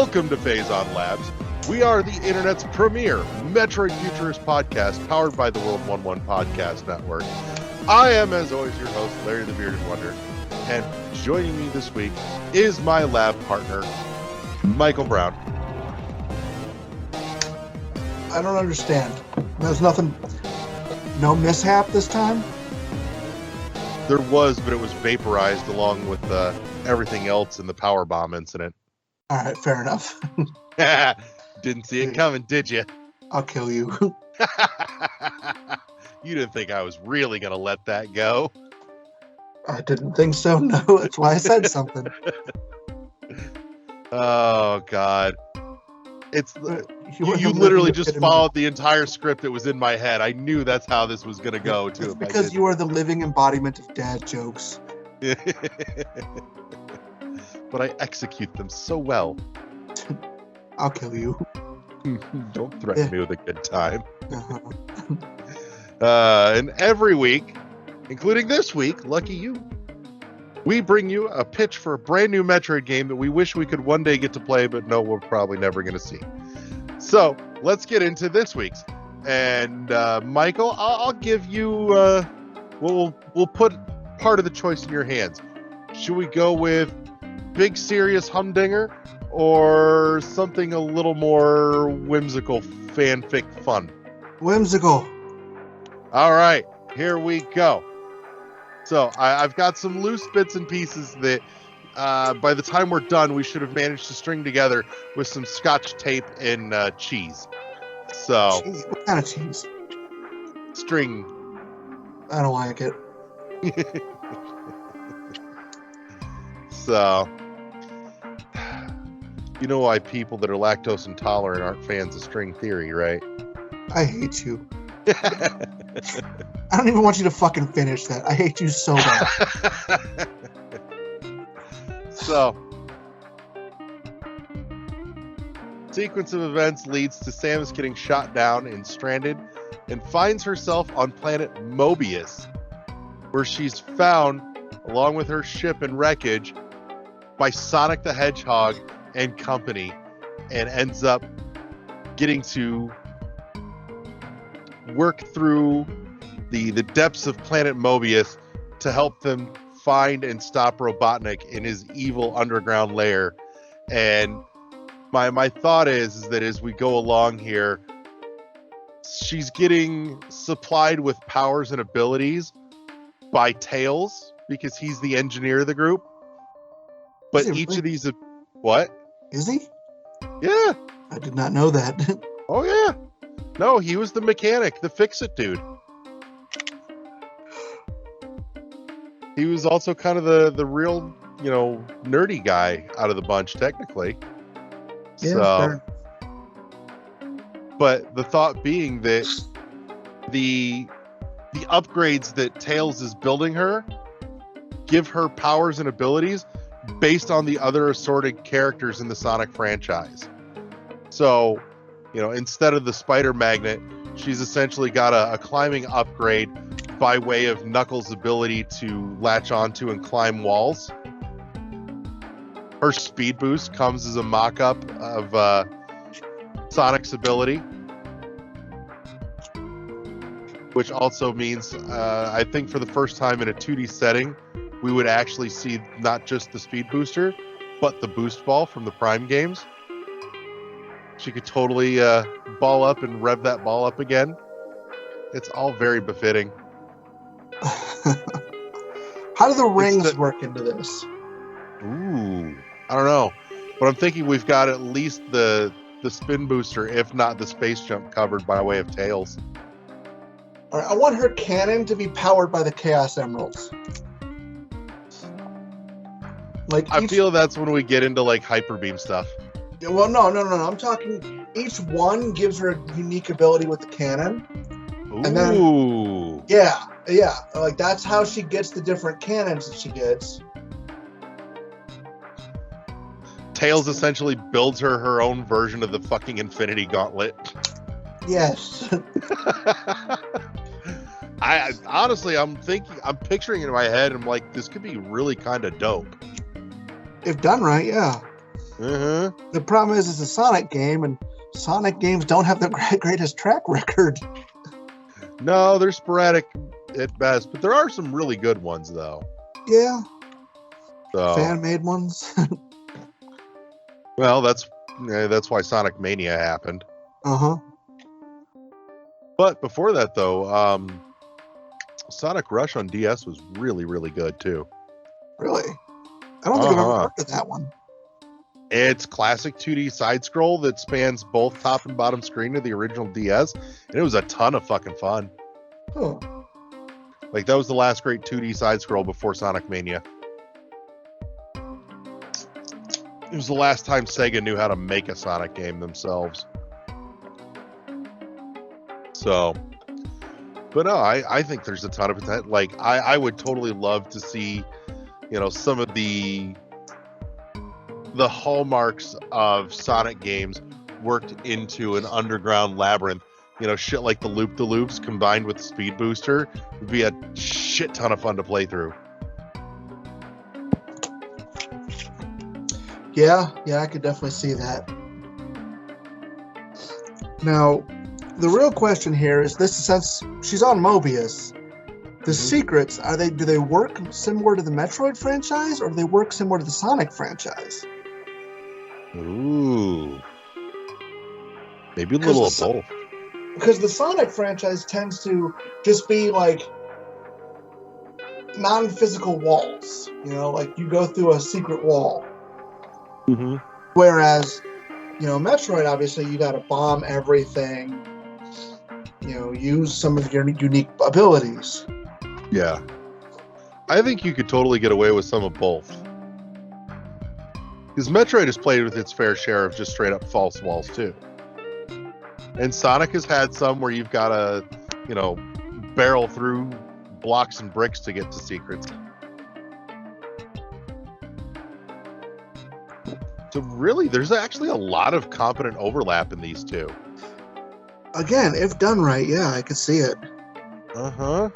Welcome to Phazon Labs. We are the internet's premier Metroid Futurist podcast powered by the World 1-1 Podcast Network. I am, as always, your host, Larry the Bearded Wonder, and joining me this week is my lab partner, Michael Brown. I don't understand. There's nothing, no mishap this time? There was, but it was vaporized along with everything else in the power bomb incident. All right, fair enough. Didn't see it coming, did you? I'll kill you. You didn't think I was really going to let that go? I didn't think so, no. That's why I said something. Oh, God. It's you You literally just followed the entire script that was in my head. I knew that's how this was going to go, too. It's because you are the living embodiment of dad jokes. But I execute them so well. I'll kill you. Don't threaten me with a good time. Uh-huh. And every week, including this week, lucky you, we bring you a pitch for a brand new Metroid game that we wish we could one day get to play, but no, we're probably never going to see. So let's get into this week's. And Michael, I'll give you. We'll put part of the choice in your hands. Should we go with big serious humdinger or something a little more whimsical, fanfic fun? Whimsical. All right, here we go. So I've got some loose bits and pieces that by the time we're done, we should have managed to string together with some scotch tape and cheese. So Cheese. What kind of cheese? String. I don't like it. So, you know why people that are lactose intolerant aren't fans of string theory, right? I hate you. I don't even want you to fucking finish that. I hate you so bad. So, sequence of events leads to Samus getting shot down and stranded and finds herself on planet Mobius, where she's found, along with her ship and wreckage, by Sonic the Hedgehog and company, and ends up getting to work through the depths of planet Mobius to help them find and stop Robotnic in his evil underground lair. And my thought is that as we go along here, she's getting supplied with powers and abilities by Tails, because he's the engineer of the group. But each really? of these... What? Is he? Yeah. I did not know that. Oh, yeah. No, he was the mechanic, the fix-it dude. He was also kind of the real, nerdy guy out of the bunch, technically. Yeah, So, fair. but the thought being that the upgrades that Tails is building her give her powers and abilities based on the other assorted characters in the Sonic franchise. So, instead of the spider magnet, she's essentially got a climbing upgrade by way of Knuckles' ability to latch onto and climb walls. Her speed boost comes as a mock-up of Sonic's ability, which also means, I think for the first time in a 2D setting, we would actually see not just the speed booster, but the boost ball from the Prime games. She could totally ball up and rev that ball up again. It's all very befitting. How do the rings work into this? Ooh, I don't know. But I'm thinking we've got at least the spin booster, if not the space jump, covered by way of Tails. All right, I want her cannon to be powered by the Chaos Emeralds. I feel that's when we get into hyper beam stuff. Well, no. I'm talking each one gives her a unique ability with the cannon. Ooh. And then, yeah. That's how she gets the different cannons that she gets. Tails essentially builds her own version of the fucking Infinity Gauntlet. Yes. I honestly, I'm picturing it in my head, and I'm like, this could be really kind of dope. If done right, yeah. Uh-huh. The problem is it's a Sonic game, and Sonic games don't have the greatest track record. No, they're sporadic at best, but there are some really good ones, though. Yeah. So, Fan-made ones. well, that's why Sonic Mania happened. Uh-huh. But before that, though, Sonic Rush on DS was really, really good, too. Really? I don't think I've ever heard of that one. It's classic 2D side-scroll that spans both top and bottom screen of the original DS, and it was a ton of fucking fun. Huh. Like, that was the last great 2D side-scroll before Sonic Mania. It was the last time Sega knew how to make a Sonic game themselves. So, but no, I think there's a ton of potential. Like, I would totally love to see, some of the hallmarks of Sonic games worked into an underground labyrinth. Shit like the Loop-de-Loops combined with the Speed Booster would be a shit ton of fun to play through. Yeah, I could definitely see that. Now, the real question here is this: since she's on Mobius, the secrets do they work similar to the Metroid franchise, or do they work similar to the Sonic franchise? Ooh, maybe a little of both. Because the Sonic franchise tends to just be like non-physical walls. Like you go through a secret wall. Mm-hmm. Whereas, Metroid, obviously, you got to bomb everything. Use some of your unique abilities. Yeah. I think you could totally get away with some of both. Because Metroid has played with its fair share of just straight up false walls, too. And Sonic has had some where you've got to, barrel through blocks and bricks to get to secrets. So really, there's actually a lot of competent overlap in these two. Again, if done right, yeah, I could see it. Uh-huh.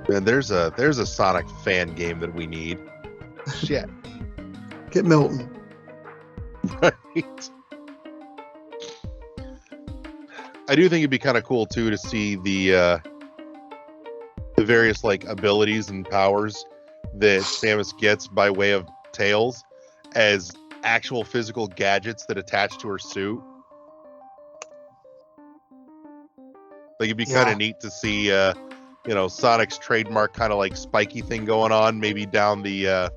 Man, there's a Sonic fan game that we need. Shit. Get Milton. Right. I do think it'd be kind of cool too to see the various abilities and powers that Samus gets by way of Tails as actual physical gadgets that attach to her suit. Like, it'd be kind of neat to see, Sonic's trademark kind of spiky thing going on, maybe down the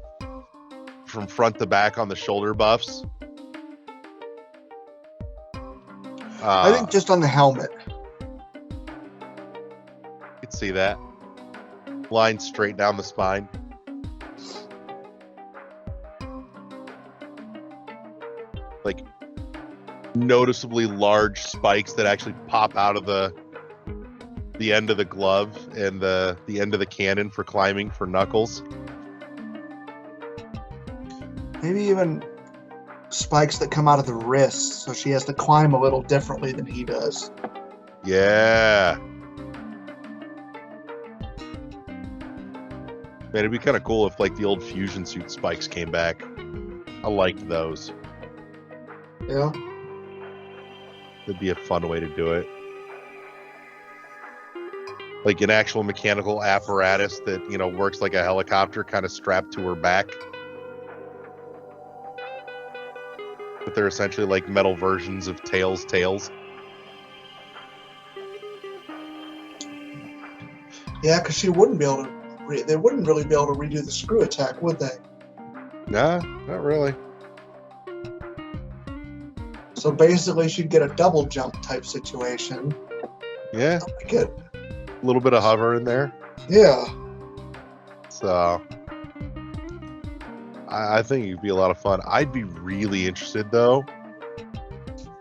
from front to back on the shoulder buffs. I think just on the helmet. You could see that. Line straight down the spine. Like, noticeably large spikes that actually pop out of the end of the glove and the end of the cannon for climbing for Knuckles. Maybe even spikes that come out of the wrists, so she has to climb a little differently than he does. Yeah. Man, it'd be kind of cool if the old fusion suit spikes came back. I liked those. Yeah. It'd be a fun way to do it. Like an actual mechanical apparatus that, works like a helicopter kind of strapped to her back. But they're essentially metal versions of Tails. Yeah, because she wouldn't be able to. They wouldn't really be able to redo the screw attack, would they? Nah, not really. So basically, she'd get a double jump type situation. Yeah. Like it. A little bit of hover in there. Yeah. So I think it'd be a lot of fun. I'd be really interested, though,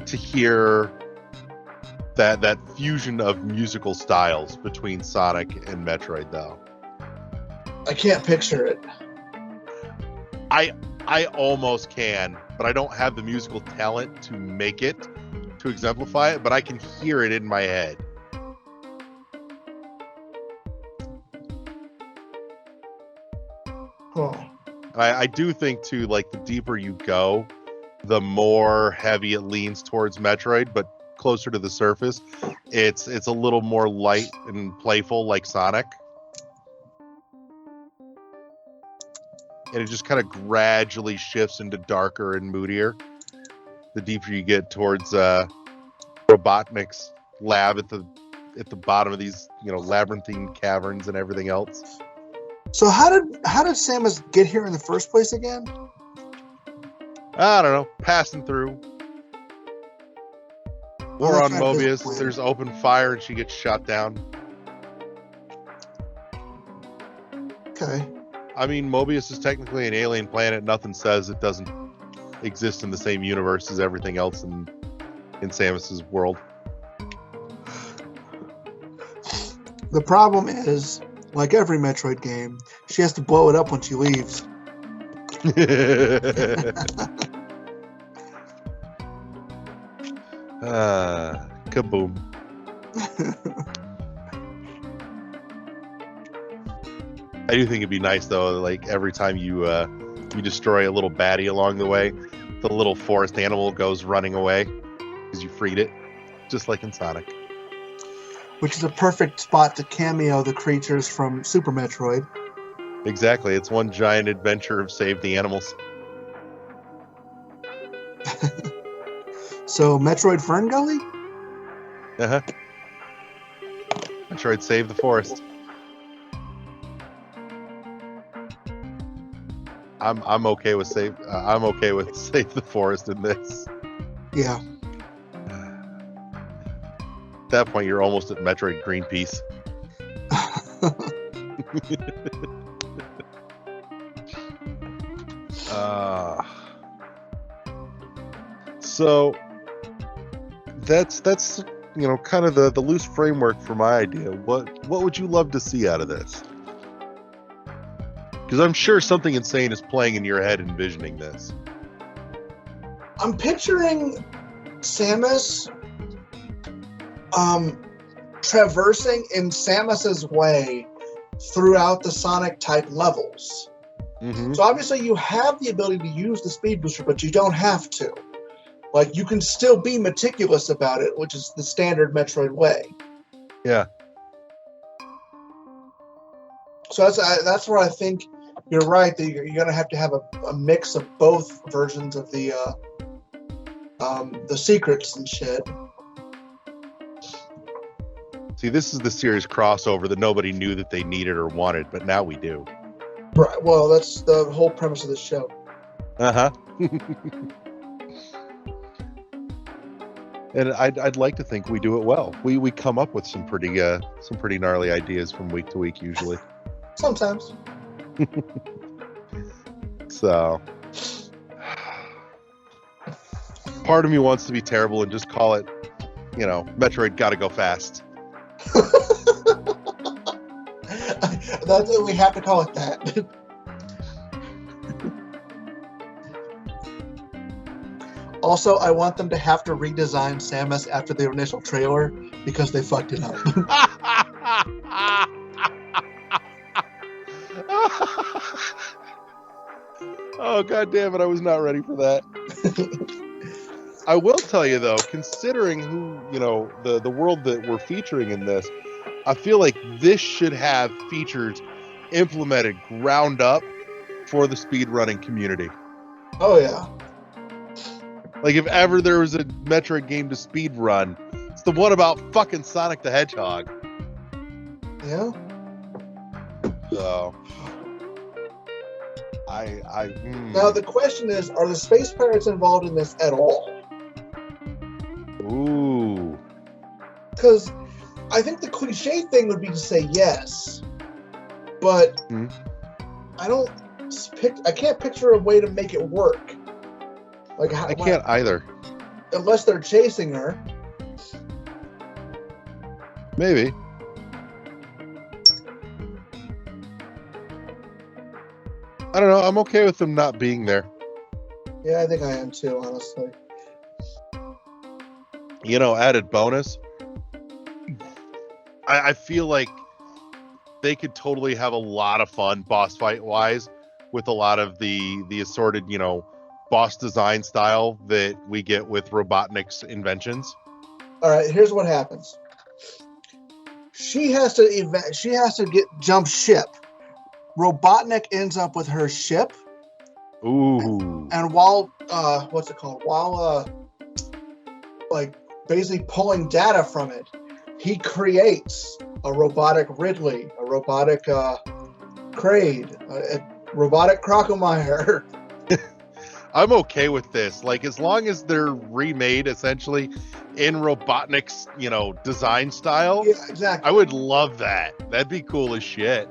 to hear that fusion of musical styles between Sonic and Metroid, though. I can't picture it. I almost can, but I don't have the musical talent to make it, to exemplify it, but I can hear it in my head. Oh. I do think too, like the deeper you go, the more heavy it leans towards Metroid, but closer to the surface, it's a little more light and playful, like Sonic. And it just kind of gradually shifts into darker and moodier the deeper you get towards Robotnic's lab at the bottom of these, labyrinthine caverns and everything else. So how did Samus get here in the first place again? I don't know, passing through. Well, Or on that's right, Mobius, there's open fire and she gets shot down. Okay. I mean, Mobius is technically an alien planet. Nothing says it doesn't exist in the same universe as everything else in Samus's world. The problem is, like every Metroid game, she has to blow it up when she leaves. Kaboom. I do think it'd be nice though, like every time you destroy a little baddie along the way, the little forest animal goes running away because you freed it, just like in Sonic. Which is a perfect spot to cameo the creatures from Super Metroid. Exactly, it's one giant adventure of save the animals. So Metroid Fern Gully? Uh-huh. Metroid save the forest. I'm okay with save the forest in this. Yeah. At that point, you're almost at Metroid Greenpeace. So that's kind of the loose framework for my idea. What would you love to see out of this? Because I'm sure something insane is playing in your head envisioning this. I'm picturing Samus traversing in Samus's way throughout the Sonic type levels. Mm-hmm. So obviously you have the ability to use the speed booster, but you don't have to. Like, you can still be meticulous about it, which is the standard Metroid way. Yeah. So that's where I think you're right, that you're going to have a mix of both versions of the secrets and shit. See, this is the series crossover that nobody knew that they needed or wanted, but now we do. Right. Well, that's the whole premise of the show. Uh-huh. And I'd like to think we do it well. We come up with some pretty gnarly ideas from week to week usually. Sometimes. So part of me wants to be terrible and just call it, Metroid gotta go fast. That's it. We have to call it that. Also, I want them to have to redesign Samus after the initial trailer because they fucked it up. Oh, God damn it. I was not ready for that. I will tell you, though, considering who, the world that we're featuring in this, I feel like this should have features implemented ground up for the speedrunning community. Oh, yeah. Like, if ever there was a Metroid game to speedrun, it's the one about fucking Sonic the Hedgehog. Yeah. So, Now, the question is, are the Space Pirates involved in this at all? Ooh. Because I think the cliche thing would be to say yes, but I can't picture a way to make it work. Like, I can't either. Unless they're chasing her. Maybe. I don't know. I'm okay with them not being there. Yeah, I think I am too, honestly. Added bonus. I feel like they could totally have a lot of fun boss fight wise with a lot of the assorted, boss design style that we get with Robotnic's inventions. All right, here's what happens. She has to jump ship. Robotnik ends up with her ship. Ooh. And while what's it called? While like basically pulling data from it, he creates a robotic Ridley, a robotic Kraid, a robotic Crocomire. I'm okay with this. Like, as long as they're remade essentially in Robotnik's, design style. Yeah, exactly. I would love that. That'd be cool as shit.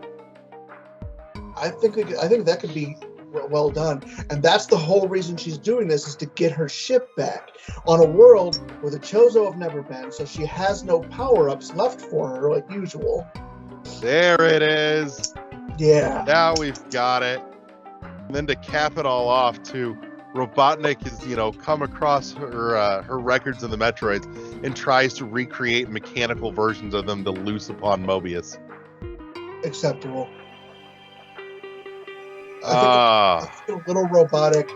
I think that could be well done, and that's the whole reason she's doing this, is to get her ship back on a world where the Chozo have never been, so she has no power-ups left for her like usual. There it is. Yeah. Now we've got it. And then to cap it all off, too, Robotnik has, come across her records in the Metroids and tries to recreate mechanical versions of them to loose upon Mobius. Acceptable. I think a little robotic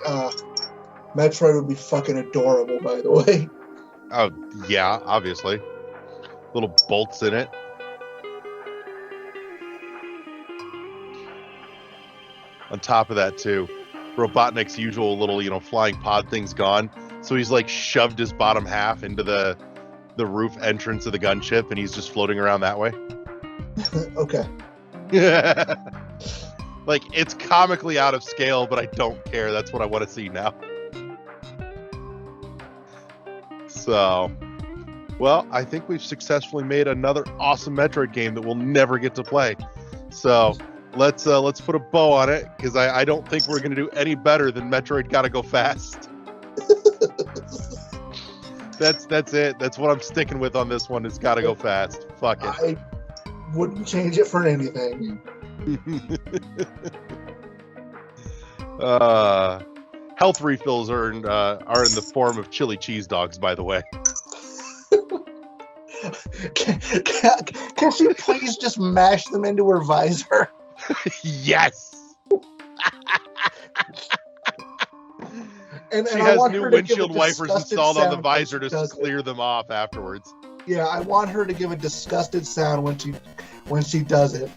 Metroid would be fucking adorable, by the way. Oh, yeah, obviously. Little bolts in it. On top of that, too, Robotnik's usual little, flying pod thing's gone. So he's, shoved his bottom half into the roof entrance of the gunship, and he's just floating around that way. Okay. Yeah. It's comically out of scale, but I don't care. That's what I want to see now. So, well, I think we've successfully made another awesome Metroid game that we'll never get to play. So, let's put a bow on it, because I don't think we're going to do any better than Metroid Gotta Go Fast. That's it. That's what I'm sticking with on this one. It's Gotta Go Fast. Fuck it. I wouldn't change it for anything. Health refills are in the form of chili cheese dogs, by the way. Can she please just mash them into her visor? Yes. And she I has want new her to windshield give a wipers installed on the visor to does clear it. them off afterwards. Yeah, I want her to give a disgusted sound when she does it.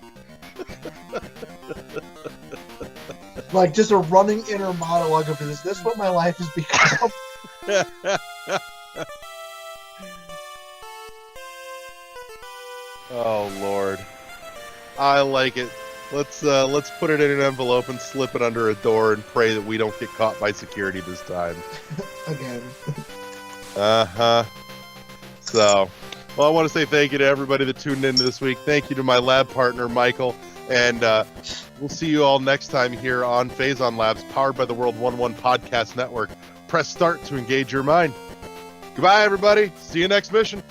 Like just a running inner monologue of, is this what my life has become? Oh Lord, I like it. Let's put it in an envelope and slip it under a door and pray that we don't get caught by security this time. Again. So, well, I want to say thank you to everybody that tuned in this week. Thank you to my lab partner Michael, and we'll see you all next time here on Phazon Labs, powered by the World 1-1 Podcast Network. Press start to engage your mind. Goodbye, everybody. See you next mission.